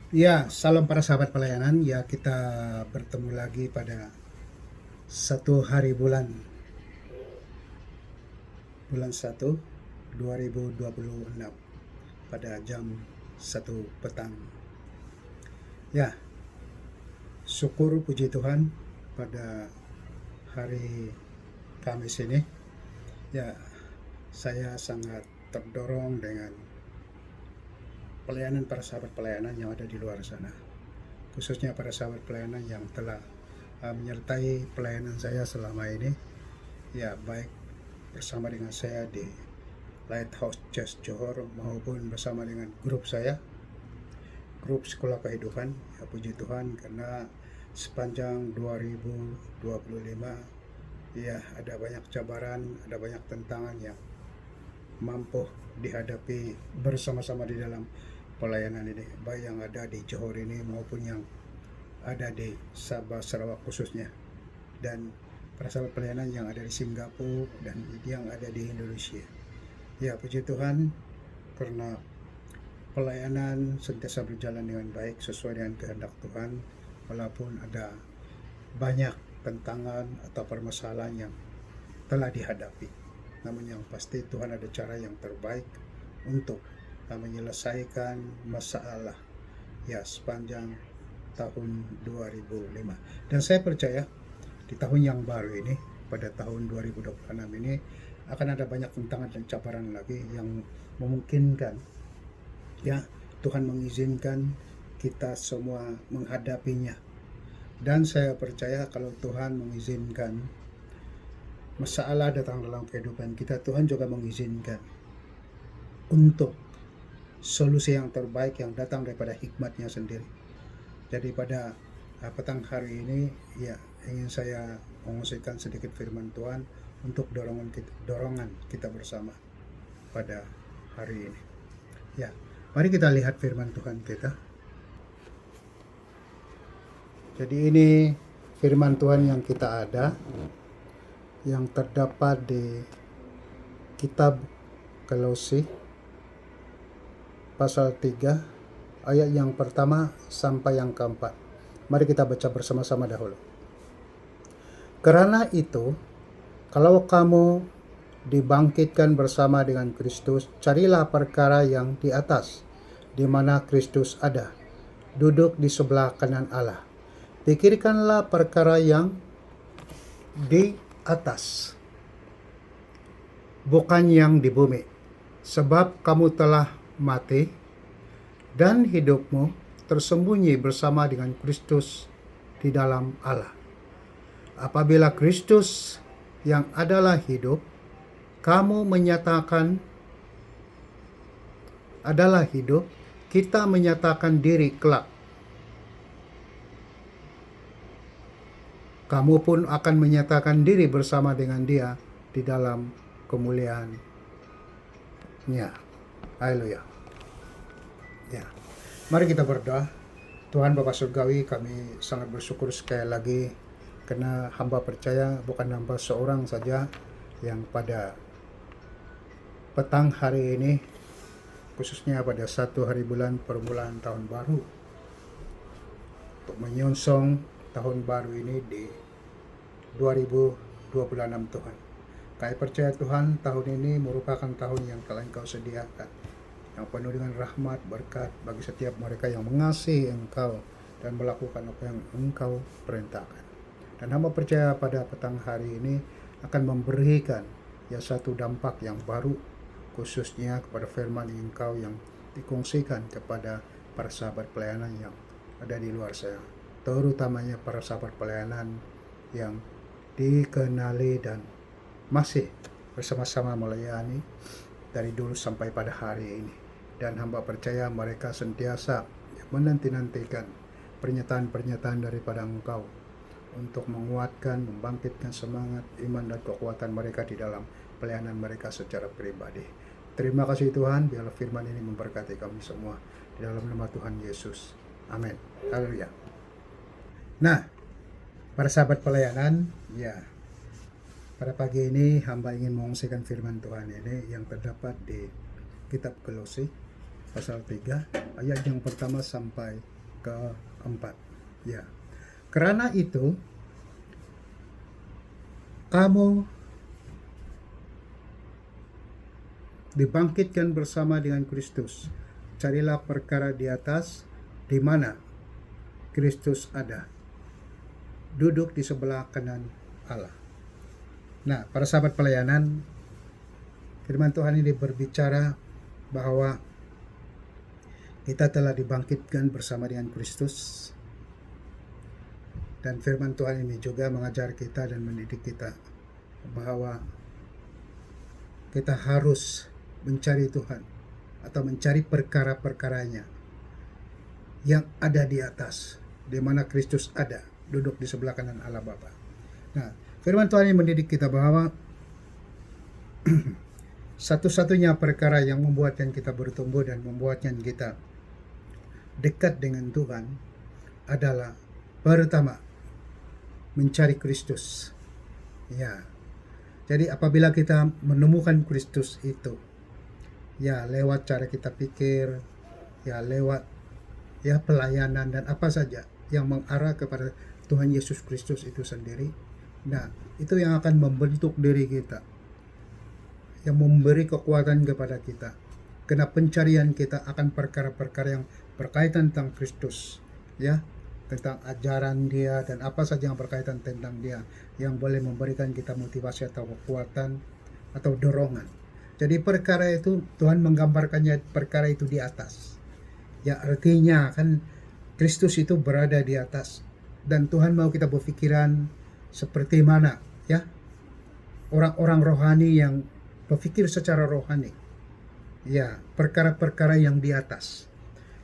Ya, salam para sahabat pelayanan. Ya, kita bertemu lagi pada satu hari bulan 1 2026 pada jam 1 petang. Ya, syukur puji Tuhan pada hari Kamis ini. Ya, saya sangat terdorong dengan pelayanan para sahabat pelayanan yang ada di luar sana. Khususnya para sahabat pelayanan yang telah menyertai pelayanan saya selama ini. Ya, baik bersama dengan saya di Lighthouse Church Johor maupun bersama dengan grup saya, grup sekolah kehidupan. Ya, puji Tuhan karena sepanjang 2025 ya ada banyak cabaran, ada banyak tantangan yang mampu dihadapi bersama-sama di dalam pelayanan ini, baik yang ada di Johor ini maupun yang ada di Sabah Sarawak khususnya, dan para sahabat pelayanan yang ada di Singapura dan yang ada di Indonesia. Ya, puji Tuhan karena pelayanan sentiasa berjalan dengan baik sesuai dengan kehendak Tuhan, walaupun ada banyak tantangan atau permasalahan yang telah dihadapi. Namun yang pasti Tuhan ada cara yang terbaik untuk menyelesaikan masalah ya sepanjang tahun 2005. Dan saya percaya di tahun yang baru ini, pada tahun 2026 ini akan ada banyak tantangan dan cabaran lagi yang memungkinkan ya Tuhan mengizinkan kita semua menghadapinya. Dan saya percaya kalau Tuhan mengizinkan masalah datang dalam kehidupan kita, Tuhan juga mengizinkan untuk solusi yang terbaik yang datang daripada hikmatnya sendiri. Jadi pada petang hari ini ya ingin saya mengungsikan sedikit firman Tuhan untuk dorongan kita bersama pada hari ini. Ya, mari kita lihat firman Tuhan kita. Jadi ini firman Tuhan yang kita ada, yang terdapat di kitab Kolose pasal 3 ayat yang pertama sampai yang keempat. Mari kita baca bersama-sama dahulu. Karena itu, kalau kamu dibangkitkan bersama dengan Kristus, carilah perkara yang di atas, di mana Kristus ada, duduk di sebelah kanan Allah. Pikirkanlah perkara yang di atas, bukan yang di bumi, sebab kamu telah mati, dan hidupmu tersembunyi bersama dengan Kristus di dalam Allah. Apabila Kristus yang adalah hidup, kamu menyatakan adalah hidup, kita menyatakan diri kelak. Kamu pun akan menyatakan diri bersama dengan Dia di dalam kemuliaan-Nya. Haleluya. Ya. Mari kita berdoa. Tuhan Bapa Surgawi, kami sangat bersyukur sekali lagi karena hamba percaya bukan hamba seorang saja yang pada petang hari ini, khususnya pada satu hari bulan permulaan tahun baru, untuk menyongsong tahun baru ini di 2026 Tuhan. Kami percaya Tuhan, tahun ini merupakan tahun yang telah Engkau sediakan, yang penuh dengan rahmat, berkat bagi setiap mereka yang mengasihi Engkau dan melakukan apa yang Engkau perintahkan. Dan hamba percaya pada petang hari ini akan memberikan ya satu dampak yang baru, khususnya kepada firman Engkau yang dikongsikan kepada para sahabat pelayanan yang ada di luar sana, terutamanya para sahabat pelayanan yang dikenali dan masih bersama-sama melayani dari dulu sampai pada hari ini. Dan hamba percaya mereka sentiasa menanti-nantikan pernyataan-pernyataan daripada Engkau untuk menguatkan, membangkitkan semangat, iman dan kekuatan mereka di dalam pelayanan mereka secara pribadi. Terima kasih Tuhan, biarlah firman ini memberkati kami semua di dalam nama Tuhan Yesus. Amin. Haleluya. Nah, para sahabat pelayanan, ya, pada pagi ini hamba ingin mengungsikan firman Tuhan ini yang terdapat di kitab Kolose pasal 3 ayat yang pertama sampai keempat. Ya. Karena itu kamu dibangkitkan bersama dengan Kristus. Carilah perkara di atas, di mana Kristus ada, duduk di sebelah kanan Allah. Nah, para sahabat pelayanan, firman Tuhan ini berbicara bahwa kita telah dibangkitkan bersama dengan Kristus. Dan firman Tuhan ini juga mengajar kita dan mendidik kita bahwa kita harus mencari Tuhan atau mencari perkara-perkaranya yang ada di atas, di mana Kristus ada, duduk di sebelah kanan Allah Bapa. Nah, firman Tuhan ini mendidik kita bahwa satu-satunya perkara yang membuatkan kita bertumbuh dan membuatkan kita dekat dengan Tuhan adalah pertama, mencari Kristus. Ya. Jadi apabila kita menemukan Kristus itu, ya lewat cara kita pikir, ya lewat ya pelayanan dan apa saja yang mengarah kepada Tuhan Yesus Kristus itu sendiri. Nah, itu yang akan membentuk diri kita, yang memberi kekuatan kepada kita. Karena pencarian kita akan perkara-perkara yang berkaitan tentang Kristus, ya, tentang ajaran Dia dan apa saja yang berkaitan tentang Dia, yang boleh memberikan kita motivasi atau kekuatan atau dorongan. Jadi perkara itu Tuhan menggambarkannya perkara itu di atas. Ya, artinya kan Kristus itu berada di atas dan Tuhan mau kita berpikiran seperti mana, ya, orang-orang rohani yang berpikir secara rohani. Ya, perkara-perkara yang di atas.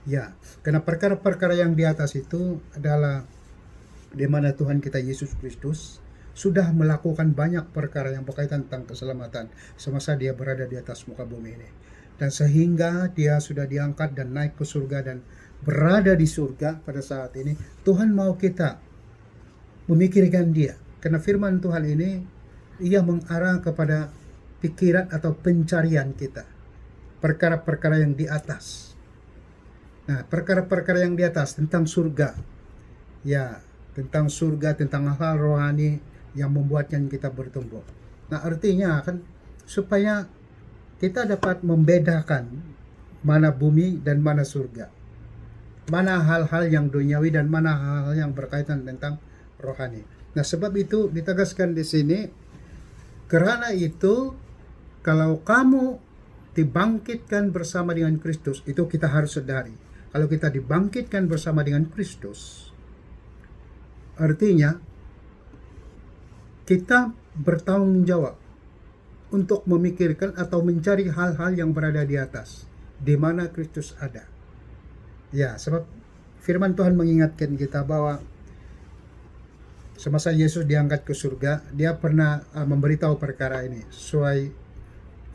Ya, karena perkara-perkara yang di atas itu adalah di mana Tuhan kita Yesus Kristus sudah melakukan banyak perkara yang berkaitan tentang keselamatan semasa Dia berada di atas muka bumi ini. Dan sehingga Dia sudah diangkat dan naik ke surga dan berada di surga pada saat ini, Tuhan mau kita memikirkan Dia. Karena firman Tuhan ini, Ia mengarah kepada pikiran atau pencarian kita. Perkara-perkara yang di atas. Nah, perkara-perkara yang di atas tentang surga. Ya, tentang surga, tentang hal rohani yang membuatkan kita bertumbuh. Nah, artinya kan supaya kita dapat membedakan mana bumi dan mana surga. Mana hal-hal yang duniawi dan mana hal-hal yang berkaitan tentang rohani. Nah, sebab itu ditegaskan di sini, karena itu kalau kamu dibangkitkan bersama dengan Kristus, itu kita harus sadari. Kalau kita dibangkitkan bersama dengan Kristus, artinya kita bertanggung jawab untuk memikirkan atau mencari hal-hal yang berada di atas, di mana Kristus ada. Ya, sebab firman Tuhan mengingatkan kita bahwa semasa Yesus diangkat ke surga, Dia pernah memberitahu perkara ini sesuai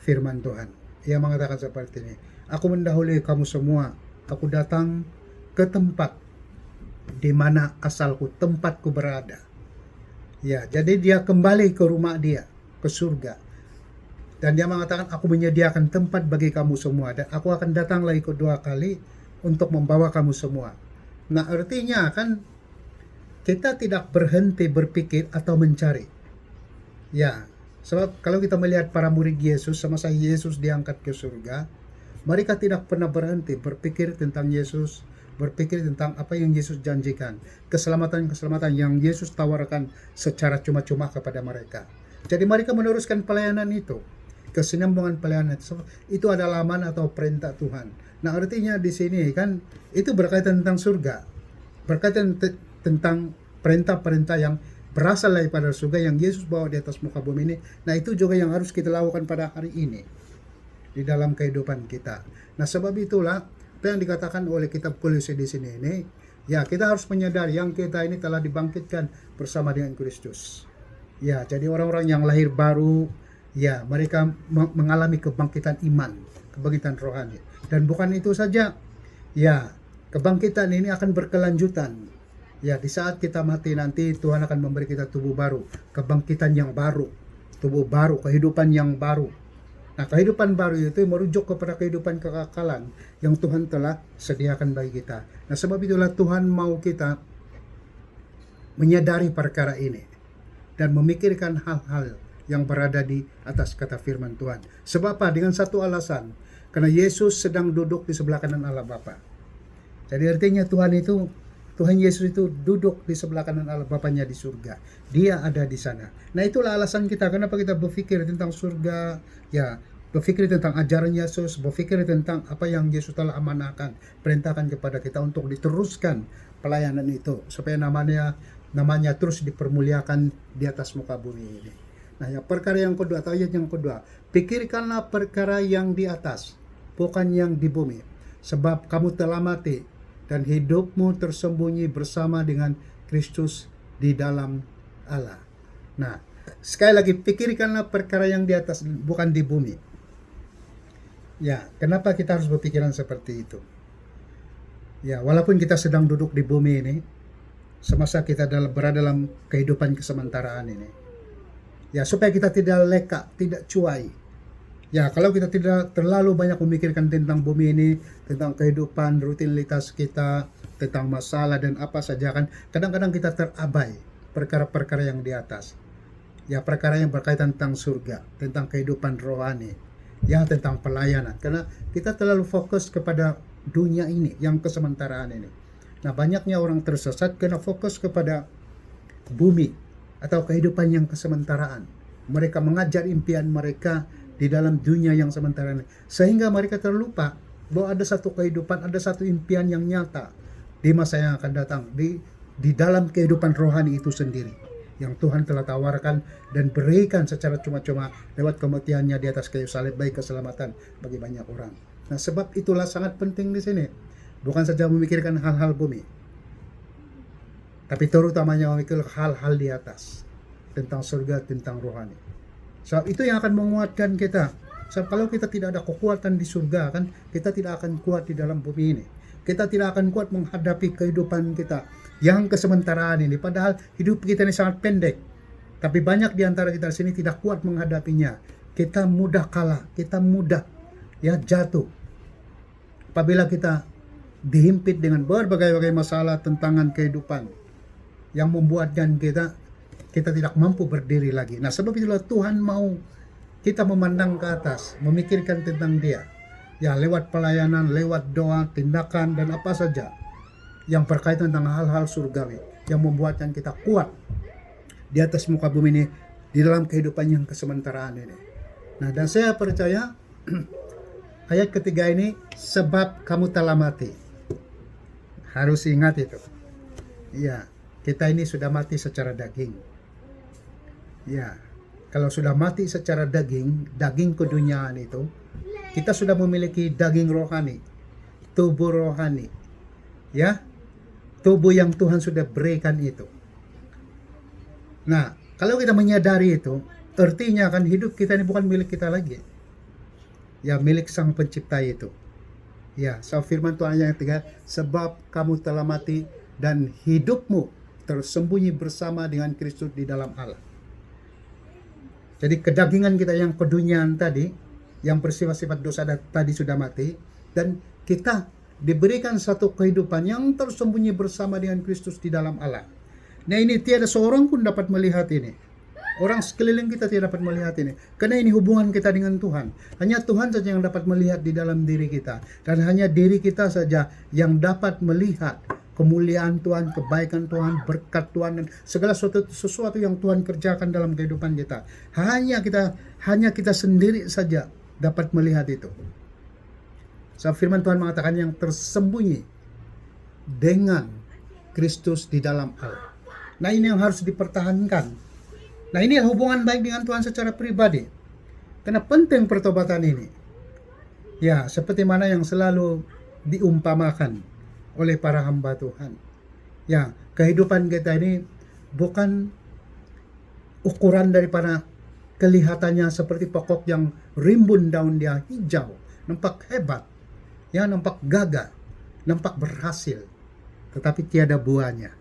firman Tuhan. Ia mengatakan seperti ini, "Aku mendahului kamu semua, aku datang ke tempat di mana asalku, tempatku berada." Ya, jadi Dia kembali ke rumah Dia, ke surga. Dan Dia mengatakan, "Aku menyediakan tempat bagi kamu semua, dan aku akan datang lagi kedua kali untuk membawa kamu semua." Nah, artinya kan kita tidak berhenti berpikir atau mencari. Ya, sebab kalau kita melihat para murid Yesus semasa Yesus diangkat ke surga, mereka tidak pernah berhenti berpikir tentang Yesus, berpikir tentang apa yang Yesus janjikan, keselamatan-keselamatan yang Yesus tawarkan secara cuma-cuma kepada mereka. Jadi mereka meneruskan pelayanan itu, kesinambungan pelayanan itu adalah amanah atau perintah Tuhan. Nah, artinya di sini kan itu berkaitan tentang surga, berkaitan tentang perintah-perintah yang berasal daripada surga yang Yesus bawa di atas muka bumi ini. Nah, itu juga yang harus kita lakukan pada hari ini di dalam kehidupan kita. Nah, sebab itulah apa yang dikatakan oleh kitab Kolose di sini ini, ya, kita harus menyadari yang kita ini telah dibangkitkan bersama dengan Kristus. Ya, jadi orang-orang yang lahir baru, ya, mereka mengalami kebangkitan iman, kebangkitan rohani. Dan bukan itu saja, ya, kebangkitan ini akan berkelanjutan. Ya, di saat kita mati nanti Tuhan akan memberi kita tubuh baru, kebangkitan yang baru, tubuh baru, kehidupan yang baru. Nah, kehidupan baru itu merujuk kepada kehidupan kekekalan yang Tuhan telah sediakan bagi kita. Nah, sebab itulah Tuhan mau kita menyadari perkara ini dan memikirkan hal-hal yang berada di atas kata firman Tuhan. Sebab apa? Dengan satu alasan, karena Yesus sedang duduk di sebelah kanan Allah Bapa. Jadi artinya Tuhan Yesus itu duduk di sebelah kanan Allah Bapanya di surga. Dia ada di sana. Nah, itulah alasan kita kenapa kita berpikir tentang surga, ya, berpikir tentang ajaran Yesus, berpikir tentang apa yang Yesus telah amanahkan, perintahkan kepada kita untuk diteruskan pelayanan itu supaya namanya terus dipermuliakan di atas muka bumi ini. Nah, yang perkara yang kedua atau ayat yang kedua, pikirkanlah perkara yang di atas, bukan yang di bumi. Sebab kamu telah mati dan hidupmu tersembunyi bersama dengan Kristus di dalam Allah. Nah, sekali lagi, pikirkanlah perkara yang di atas, bukan di bumi. Ya, kenapa kita harus berpikiran seperti itu? Ya, walaupun kita sedang duduk di bumi ini, semasa kita berada dalam kehidupan kesementaraan ini, ya, supaya kita tidak leka, tidak cuai. Ya, kalau kita tidak terlalu banyak memikirkan tentang bumi ini, tentang kehidupan, rutinitas kita, tentang masalah dan apa saja, kan kadang-kadang kita terabai perkara-perkara yang di atas. Ya, perkara yang berkaitan tentang surga, tentang kehidupan rohani, ya, tentang pelayanan. Karena kita terlalu fokus kepada dunia ini, yang kesementaraan ini. Nah, banyaknya orang tersesat karena fokus kepada bumi atau kehidupan yang kesementaraan. Mereka mengajar impian mereka di dalam dunia yang sementara ini, sehingga mereka terlupa bahwa ada satu kehidupan, ada satu impian yang nyata di masa yang akan datang, di dalam kehidupan rohani itu sendiri yang Tuhan telah tawarkan dan berikan secara cuma-cuma lewat kematiannya di atas kayu salib bagi keselamatan bagi banyak orang. Nah, sebab itulah sangat penting di sini, bukan saja memikirkan hal-hal bumi, tapi terutamanya memikirkan hal-hal di atas, tentang surga, tentang rohani. Sebab itu yang akan menguatkan kita. Sebab kalau kita tidak ada kekuatan di surga, kan kita tidak akan kuat di dalam bumi ini. Kita tidak akan kuat menghadapi kehidupan kita yang kesementaraan ini. Padahal hidup kita ini sangat pendek. Tapi banyak di antara kita di sini tidak kuat menghadapinya. Kita mudah kalah, kita mudah jatuh. Apabila kita dihimpit dengan berbagai-bagai masalah tentangan kehidupan yang membuatkan kita tidak mampu berdiri lagi. Nah, sebab itulah Tuhan mau kita memandang ke atas, memikirkan tentang Dia. Ya, lewat pelayanan, lewat doa, tindakan, dan apa saja yang berkaitan tentang hal-hal surgawi yang membuatkan kita kuat di atas muka bumi ini, di dalam kehidupan yang kesementaraan ini. Nah, dan saya percaya ayat ketiga ini, sebab kamu telah mati. Harus ingat itu. Ya, kita ini sudah mati secara daging. Ya, kalau sudah mati secara daging keduniaan itu, kita sudah memiliki daging rohani, tubuh rohani, ya, tubuh yang Tuhan sudah berikan itu. Nah, kalau kita menyadari itu, artinya kan hidup kita ini bukan milik kita lagi, ya, milik Sang Pencipta itu. Ya, so firman Tuhan yang ketiga, sebab kamu telah mati dan hidupmu tersembunyi bersama dengan Kristus di dalam Allah. Jadi kedagingan kita yang keduniaan tadi, yang bersifat-sifat dosa tadi sudah mati, dan kita diberikan satu kehidupan yang tersembunyi bersama dengan Kristus di dalam Allah. Nah, ini tiada seorang pun dapat melihat ini. Orang sekeliling kita tidak dapat melihat ini. Karena ini hubungan kita dengan Tuhan. Hanya Tuhan saja yang dapat melihat di dalam diri kita. Dan hanya diri kita saja yang dapat melihat kemuliaan Tuhan, kebaikan Tuhan, berkat Tuhan, dan segala sesuatu yang Tuhan kerjakan dalam kehidupan kita. Hanya kita sendiri saja dapat melihat itu. Sebab firman Tuhan mengatakan yang tersembunyi dengan Kristus di dalam Allah. Nah, ini yang harus dipertahankan. Nah, ini hubungan baik dengan Tuhan secara pribadi. Karena penting pertobatan ini. Ya, seperti mana yang selalu diumpamakan oleh para hamba Tuhan. Ya, kehidupan kita ini bukan ukuran daripada kelihatannya seperti pokok yang rimbun daun dia hijau, nampak hebat, ya, nampak gagah, nampak berhasil, tetapi tiada buahnya.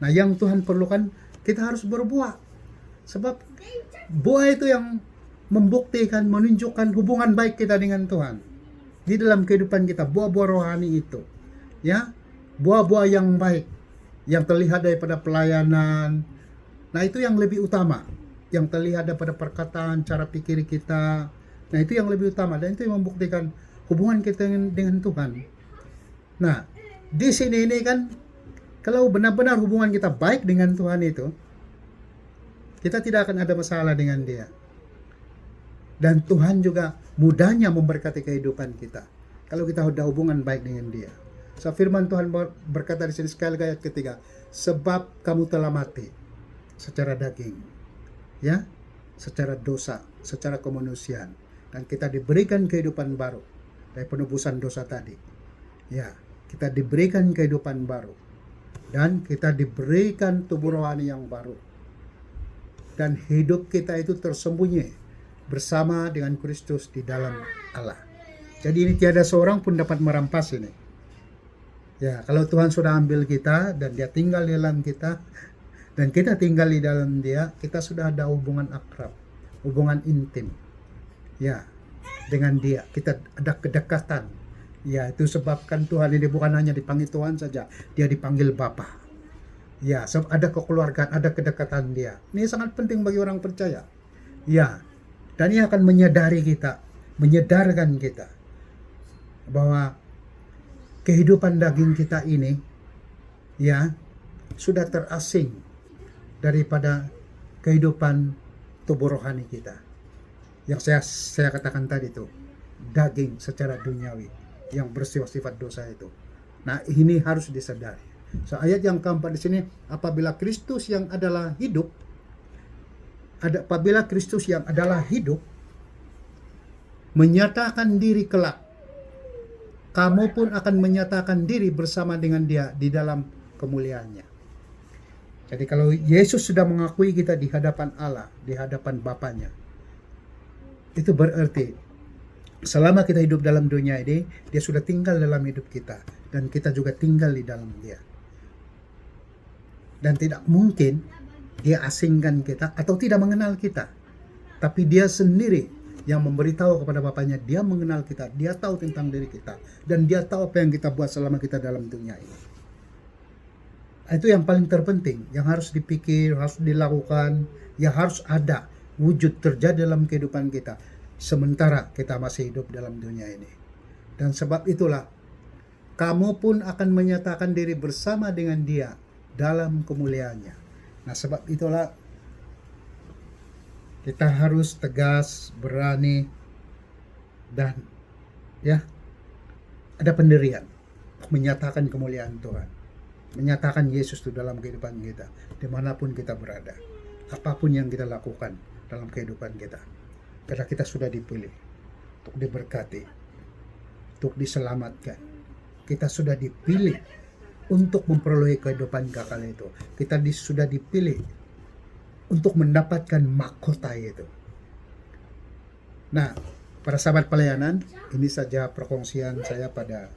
Nah, yang Tuhan perlukan, kita harus berbuah. Sebab buah itu yang membuktikan, menunjukkan hubungan baik kita dengan Tuhan di dalam kehidupan kita, buah-buah rohani itu, ya, buah-buah yang baik yang terlihat daripada pelayanan. Nah, itu yang lebih utama, yang terlihat daripada perkataan, cara pikir kita. Nah, itu yang lebih utama, dan itu yang membuktikan hubungan kita dengan Tuhan. Nah, di sini ini kan, kalau benar-benar hubungan kita baik dengan Tuhan itu, kita tidak akan ada masalah dengan Dia. Dan Tuhan juga mudahnya memberkati kehidupan kita kalau kita ada hubungan baik dengan Dia. So, firman Tuhan berkata di sini sekali ayat ketiga, sebab kamu telah mati secara daging, ya, secara dosa, secara kemanusiaan, dan kita diberikan kehidupan baru dari penebusan dosa tadi. Ya, kita diberikan kehidupan baru dan kita diberikan tubuh rohani yang baru. Dan hidup kita itu tersembunyi bersama dengan Kristus di dalam Allah. Jadi ini tiada seorang pun dapat merampas ini. Ya, kalau Tuhan sudah ambil kita dan Dia tinggal di dalam kita dan kita tinggal di dalam Dia, kita sudah ada hubungan akrab, hubungan intim. Ya, dengan Dia kita ada kedekatan. Ya, itu sebabkan Tuhan ini bukan hanya dipanggil Tuhan saja, Dia dipanggil Bapa. Ya, sebab ada kekeluargaan, ada kedekatan Dia. Ini sangat penting bagi orang percaya. Ya, dan Ia akan menyadari kita, menyadarkan kita bahwa kehidupan daging kita ini, ya, sudah terasing daripada kehidupan tubuh rohani kita. Yang saya katakan tadi itu, daging secara duniawi yang bersifat dosa itu. Nah, ini harus disadari. So, ayat yang keempat di sini, apabila Kristus yang adalah hidup, apabila Kristus yang adalah hidup menyatakan diri kelak, kamu pun akan menyatakan diri bersama dengan Dia di dalam kemuliaannya. Jadi kalau Yesus sudah mengakui kita di hadapan Allah, di hadapan Bapanya, itu berarti selama kita hidup dalam dunia ini, Dia sudah tinggal dalam hidup kita, dan kita juga tinggal di dalam Dia. Dan tidak mungkin Dia asingkan kita atau tidak mengenal kita. Tapi Dia sendiri yang memberitahu kepada Bapanya, Dia mengenal kita, Dia tahu tentang diri kita, dan Dia tahu apa yang kita buat selama kita dalam dunia ini. Itu yang paling terpenting, yang harus dipikir, harus dilakukan, yang harus ada wujud terjadi dalam kehidupan kita sementara kita masih hidup dalam dunia ini. Dan sebab itulah kamu pun akan menyatakan diri bersama dengan Dia dalam kemuliaannya. Nah, sebab itulah kita harus tegas, berani, dan ya, ada pendirian menyatakan kemuliaan Tuhan, menyatakan Yesus itu dalam kehidupan kita, dimanapun kita berada, apapun yang kita lakukan dalam kehidupan kita. Karena kita sudah dipilih untuk diberkati, untuk diselamatkan. Kita sudah dipilih untuk memperoleh kehidupan kekal itu. Kita sudah dipilih untuk mendapatkan mahkota itu. Nah, para sahabat pelayanan, ini saja perkongsian saya pada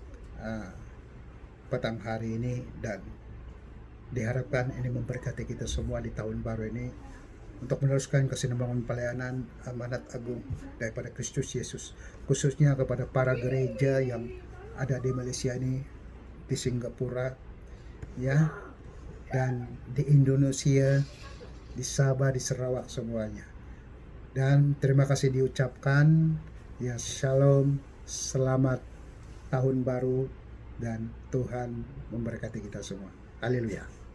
petang hari ini, dan diharapkan ini memberkati kita semua di tahun baru ini untuk meneruskan kesinambungan pelayanan amanat agung daripada Kristus Yesus, khususnya kepada para gereja yang ada di Malaysia ini, di Singapura, ya, dan di Indonesia, di Sabah, di Sarawak semuanya. Dan terima kasih diucapkan, ya, shalom, selamat tahun baru, dan Tuhan memberkati kita semua. Haleluya.